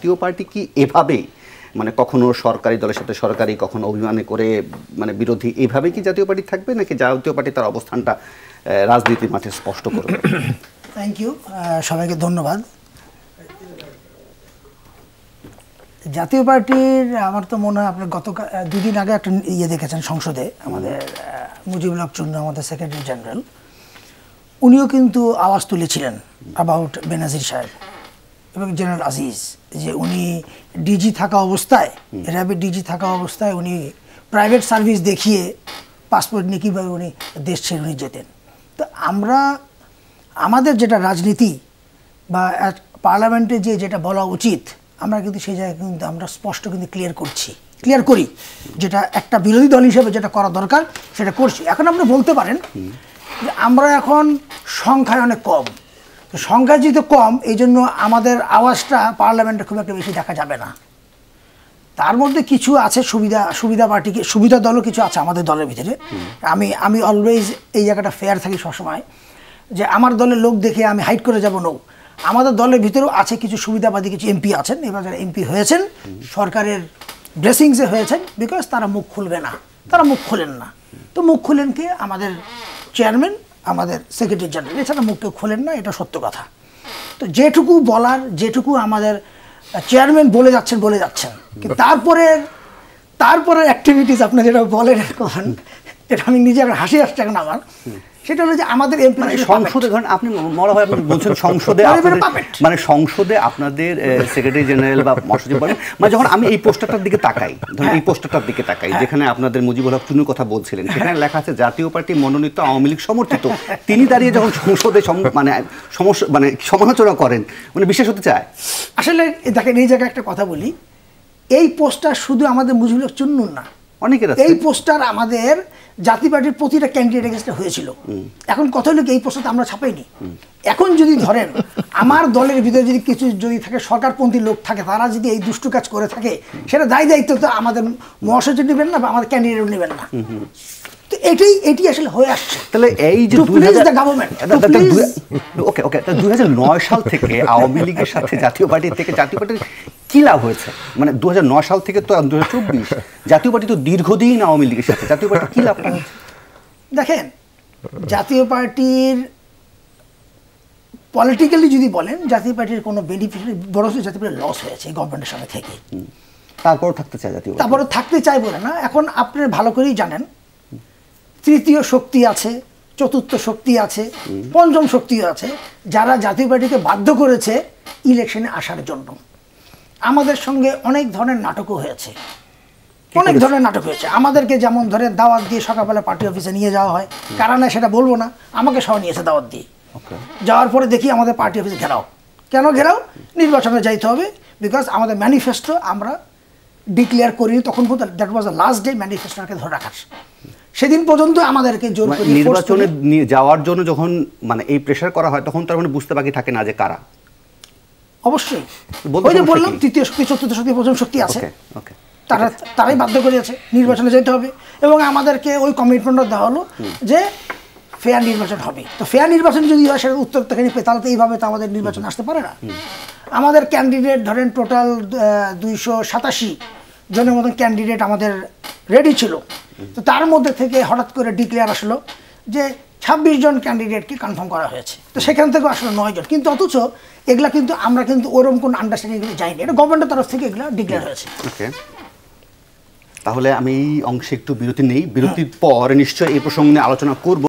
জাতীয় পার্টি কি এভাবে মানে কখনো সরকারি দলের সাথে সরকারি, কখনো অভিমানে করে মানে বিরোধী, এইভাবে কি জাতীয় পার্টি থাকবে, নাকি জাতীয় পার্টি তার অবস্থানটা রাজনীতির মাঠে স্পষ্ট করবে? থ্যাংক ইউ, সবাইকে ধন্যবাদ। জাতীয় পার্টির আমার তো মনে হয় আপনার দুদিন আগে একটা ইয়ে দেখেছেন সংসদে, আমাদের মুজিবুল হক চন্দ্র, আমাদের সেক্রেটারি জেনারেল, উনিও কিন্তু আওয়াজ তুলেছিলেন অ্যাবাউট বেনাজির সাহেব এবং জেনারেল আজিজ, যে উনি ডিজি থাকা অবস্থায়, র্যাবের ডিজি থাকা অবস্থায় উনি প্রাইভেট সার্ভিস দেখিয়ে পাসপোর্ট নিয়ে কীভাবে উনি দেশ ছেড়ে উনি যেতেন। তো আমরা আমাদের যেটা রাজনীতি বা পার্লামেন্টে যেটা বলা উচিত, আমরা কিন্তু সেই জায়গায় কিন্তু আমরা স্পষ্ট কিন্তু ক্লিয়ার করি, যেটা একটা বিরোধী দল হিসেবে যেটা করা দরকার সেটা করছি। এখন আপনি বলতে পারেন যে আমরা এখন সংখ্যায় অনেক কম, তো সংখ্যা যেহেতু কম এই জন্য আমাদের আওয়াজটা পার্লামেন্টে খুব একটা বেশি দেখা যাবে না। তার মধ্যে কিছু আছে সুবিধা পার্টিকে, সুবিধা দলও কিছু আছে আমাদের দলের ভিতরে। আমি অলওয়েজ এই জায়গাটা ফেয়ার থাকি সবসময়, যে আমার দলের লোক দেখে আমি হাইড করে যাব না। আমাদের দলের ভিতরেও আছে কিছু সুবিধাবাদী, কিছু এমপি আছেন, এবার যারা এমপি হয়েছেন সরকারের ব্লেসিংসে হয়েছেন, বিকজ তারা মুখ খুলবে না, তারা মুখ খোলেন না। তো মুখ খুলেন কে? আমাদের চেয়ারম্যান, আমাদের সেক্রেটারি জেনারেল, এছাড়া মুখ কেউ খোলেন না, এটা সত্য কথা। তো যেটুকু বলার, যেটুকু আমাদের চেয়ারম্যান বলে যাচ্ছেন কিন্তু তারপরে অ্যাক্টিভিটিস আপনি যেটা বলেন এখন, এটা আমি নিজে একটা হাসি আসছে এখন আমার, সেটা হলো যে আমাদের এমপি সংসদে ধরেন আপনি মনে হয় আপনি বলছেন সংসদে মানে সংসদে আপনাদের সেক্রেটারি জেনারেল বা মহাসচিব বলেন, মানে যখন আমি এই পোস্টারটার দিকে তাকাই, ধরেন এই পোস্টারটার দিকে তাকাই যেখানে আপনাদের মুজিবুল হক চুনুর কথা বলছিলেন, সেখানে লেখা আছে জাতীয় পার্টি মনোনীত আওয়ামী লীগ সমর্থিত। তিনি দাঁড়িয়ে যখন সংসদে মানে সমালোচনা করেন, মানে বিশেষ হতে চায়। আসলে দেখেন এই জায়গায় একটা কথা বলি, এই পোস্টার শুধু আমাদের মুজিবুল হক চুন্নুর না, অনেকের এই পোস্টার আমাদের জাতীয় পার্টির প্রতিটা ক্যান্ডিডেট এগেইনস্টে হয়েছিল। এখন কথা হলো এই পোস্টার আমরা ছাপাইনি। এখন যদি ধরেন আমার দলের ভিতরে যদি কিছু যদি থাকে সরকারপন্থী লোক থাকে, তারা যদি এই দুষ্টু কাজ করে থাকে, সেটা দায়িত্ব তো আমাদের মহাসচিব নেবেন না বা আমাদের ক্যান্ডিডেট নেবেন না। তো এটি আসলে হয়ে আসছে। তাহলে এই যে 2009 সাল থেকে আওয়ামী লীগের সাথে জাতীয় পার্টির কি লাভ হয়েছে? মানে 2009 সাল থেকে তো 2024 জাতীয় পার্টি তো দীর্ঘদিন আওয়ামী লীগের সাথে, জাতীয় পার্টি কি লাভ হয়েছে? দেখেন, জাতীয় পার্টির পলিটিক্যালি যদি বলেন, জাতীয় পার্টির কোনো বেনিফিট, বড় জাতীয় পার্টির লস হয়েছে এই গভর্নমেন্টের সামনে থেকে। তারপরও থাকতে চায় জাতীয়, তারপরে থাকতে চাই বলে না। এখন আপনি ভালো করেই জানেন তৃতীয় শক্তি আছে, চতুর্থ শক্তি আছে, পঞ্চম শক্তিও আছে, যারা জাতীয় পার্টিকে বাধ্য করেছে ইলেকশনে আসার জন্য। আমাদের সঙ্গে অনেক ধরনের নাটকও হয়েছে, আমাদেরকে যেমন ধরে দাওয়াত দিয়ে সকালবেলা পার্টি অফিসে নিয়ে যাওয়া হয়, কারণে সেটা বলবো না, আমাকে সহ নিয়েছে দাওয়াত দিয়ে। যাওয়ার পরে দেখি আমাদের পার্টি অফিসে ঘেরাও। কেন ঘেরাও? নির্বাচনে যাইতে হবে, বিকজ আমাদের ম্যানিফেস্টো আমরা ডিক্লেয়ার করিনি তখন পর্যন্ত। That was the last day ম্যানিফেস্টোকে ধরে রাখার। সেদিন পর্যন্ত আমাদেরকে জোর করে নির্বাচনে যাওয়ার জন্য যখন মানে এই প্রেসার করা হয়, তখন তার মানে বুঝতে বাকি থাকে না যে কারা। অবশ্যই ওই যে বললাম তৃতীয় শক্তি, চতুর্থ শক্তি, পঞ্চম শক্তি আছে, তারাই বাধ্য করেছে নির্বাচনে যেতে হবে। এবং আমাদেরকে ওই কমিটমেন্টটা দেওয়া হলো যে ফেয়ার নির্বাচন হবে। তো ফেয়ার নির্বাচন যদি হয় সেটা উত্তর থেকে নিবে, তাহলে তো এইভাবে তো আমাদের নির্বাচন আসতে পারে না। আমাদের ক্যান্ডিডেট ধরেন টোটাল 287 জনের মতন ক্যান্ডিডেট আমাদের রেডি ছিল। তো তার মধ্যে থেকে হঠাৎ করে ডিক্লেয়ার আসলো যে 26 জন ক্যান্ডিডেটকে কনফার্ম করা হয়েছে। তো সেখান থেকে আসলে 9 জন, কিন্তু অথচ এগুলা কিন্তু আমরা কিন্তু ওরকম কোনো আন্ডারস্ট্যান্ডিং যাইনি, এটা গভর্নমেন্টের তরফ থেকে এগুলো ডিক্লেয়ার হয়েছে। তাহলে আমি এই অংশে একটু বিরতি নেই, বিরতির পর নিশ্চয়ই এই প্রসঙ্গ নিয়ে আলোচনা করব।